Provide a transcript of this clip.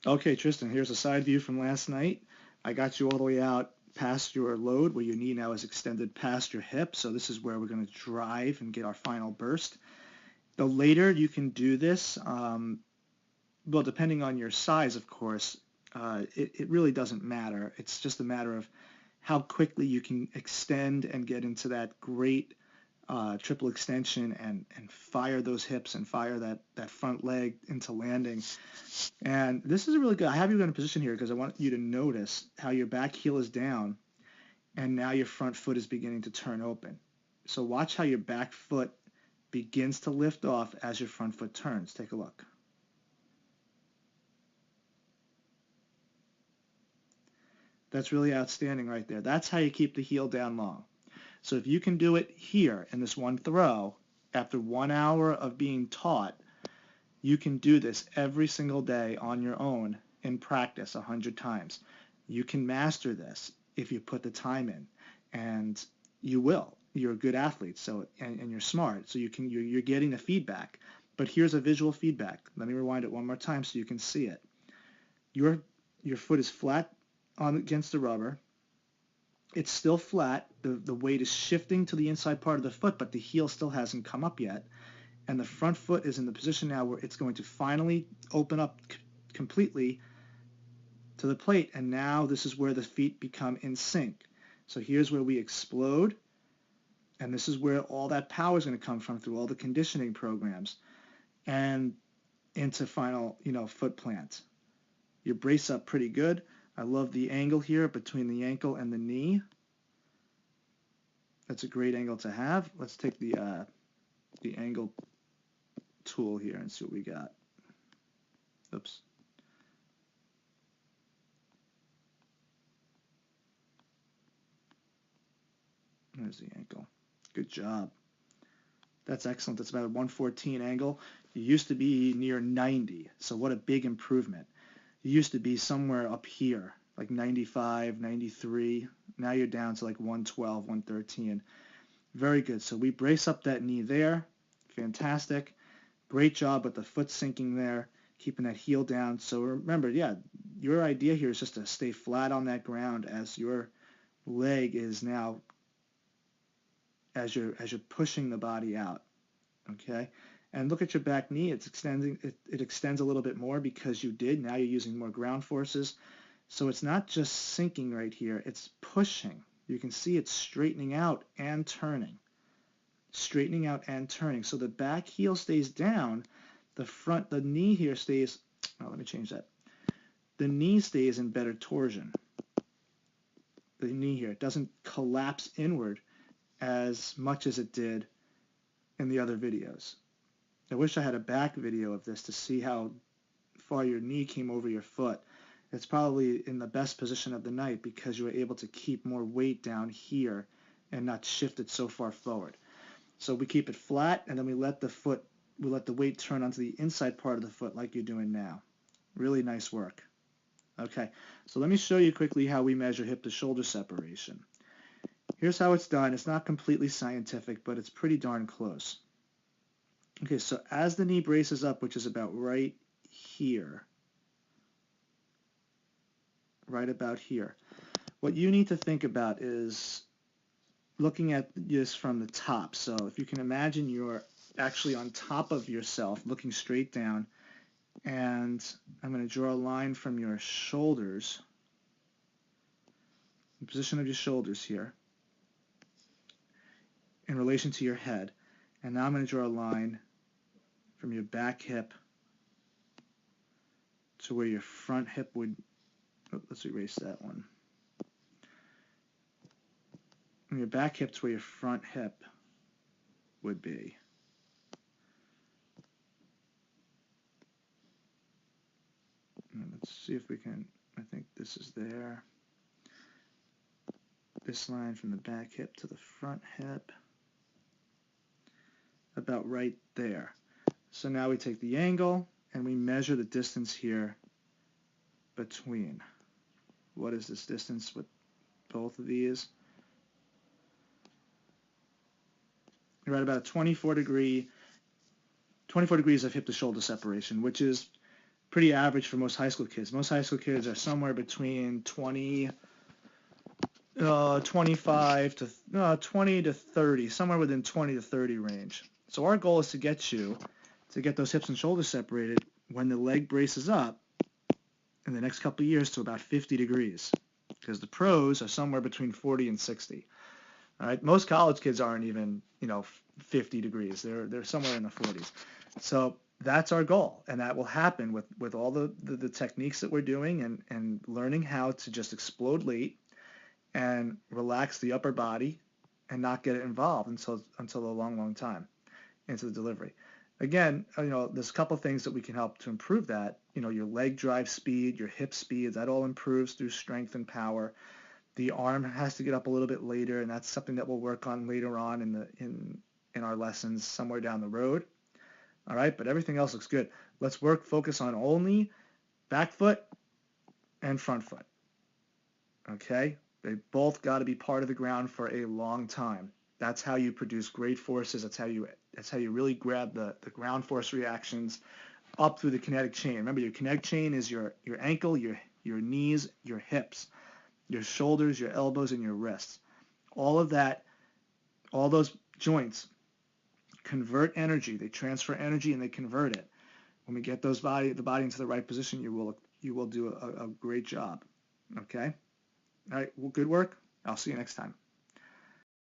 Okay, Tristan, here's a side view from last night. I got you all the way out past your load where your knee now is extended past your hip. So this is where we're going to drive and get our final burst. The later you can do this, well, depending on your size, of course, it really doesn't matter. It's just a matter of how quickly you can extend and get into that great triple extension and fire those hips and fire that front leg into landing. And this is really good. I have you in a position here because I want you to notice how your back heel is down and now your front foot is beginning to turn open. So watch how your back foot begins to lift off as your front foot turns. Take a look. That's really outstanding right there. That's how you keep the heel down long. So if you can do it here in this one throw, after 1 hour of being taught, you can do this every single day on your own in practice 100 times. You can master this if you put the time in, and you will. You're a good athlete, so and you're smart, so you're getting the feedback. But here's a visual feedback. Let me rewind it one more time so you can see it. Your foot is flat against the rubber. It's still flat. The weight is shifting to the inside part of the foot, but the heel still hasn't come up yet. And the front foot is in the position now where it's going to finally open up completely to the plate. And now this is where the feet become in sync. So here's where we explode. And this is where all that power is going to come from through all the conditioning programs and into final, foot plant. You brace up pretty good. I love the angle here between the ankle and the knee. That's a great angle to have. Let's take the angle tool here and see what we got. Oops. There's the ankle. Good job. That's excellent. That's about a 114 angle. You used to be near 90, so what a big improvement. You used to be somewhere up here, like 95, 93. Now you're down to like 112, 113. Very good. So we brace up that knee there. Fantastic. Great job with the foot sinking there, keeping that heel down. So remember, your idea here is just to stay flat on that ground as your leg is now, as you're pushing the body out. Okay? And look at your back knee. It's extending. It extends a little bit more because you did. Now you're using more ground forces. So it's not just sinking right here. It's pushing. You can see it's straightening out and turning. Straightening out and turning. So the back heel stays down. The knee here stays, let me change that. The knee stays in better torsion. The knee here doesn't collapse inward as much as it did in the other videos. I wish I had a back video of this to see how far your knee came over your foot. It's probably in the best position of the night because you were able to keep more weight down here and not shift it so far forward. So we keep it flat, and then we let the weight turn onto the inside part of the foot like you're doing now. Really nice work. Okay, so let me show you quickly how we measure hip to shoulder separation. Here's how it's done. It's not completely scientific, but it's pretty darn close. Okay, so as the knee braces up, which is about right here, right about here, what you need to think about is looking at this from the top. So if you can imagine you're actually on top of yourself, looking straight down, and I'm going to draw a line from your shoulders, the position of your shoulders here, in relation to your head. And now I'm going to draw a line from your back hip to where your front hip would, let's erase that one. From your back hip to where your front hip would be. And let's see if we can, I think this is there. This line from the back hip to the front hip, about right there. So now we take the angle and we measure the distance here between. What is this distance with both of these? You're at about a 24 degrees of hip to shoulder separation, which is pretty average for most high school kids. Most high school kids are somewhere between 25 to 20 to 30, somewhere within 20 to 30 range. So our goal is to get those hips and shoulders separated when the leg braces up in the next couple of years to about 50 degrees, because the pros are somewhere between 40 and 60. All right, most college kids aren't even 50 degrees. They're somewhere in the 40s. So that's our goal, and that will happen with all the techniques that we're doing and learning how to just explode late and relax the upper body and not get it involved until a long time into the delivery. Again, there's a couple of things that we can help to improve that. Your leg drive speed, your hip speed, that all improves through strength and power. The arm has to get up a little bit later, and that's something that we'll work on later on in our lessons somewhere down the road. All right, but everything else looks good. Let's focus on only back foot and front foot. Okay? They both got to be part of the ground for a long time. That's how you produce great forces. That's how you really grab the ground force reactions up through the kinetic chain. Remember, your kinetic chain is your ankle, your knees, your hips, your shoulders, your elbows, and your wrists. All of that, all those joints convert energy. They transfer energy and they convert it. When we get the body into the right position, you will do a great job. Okay? All right, well, good work. I'll see you next time.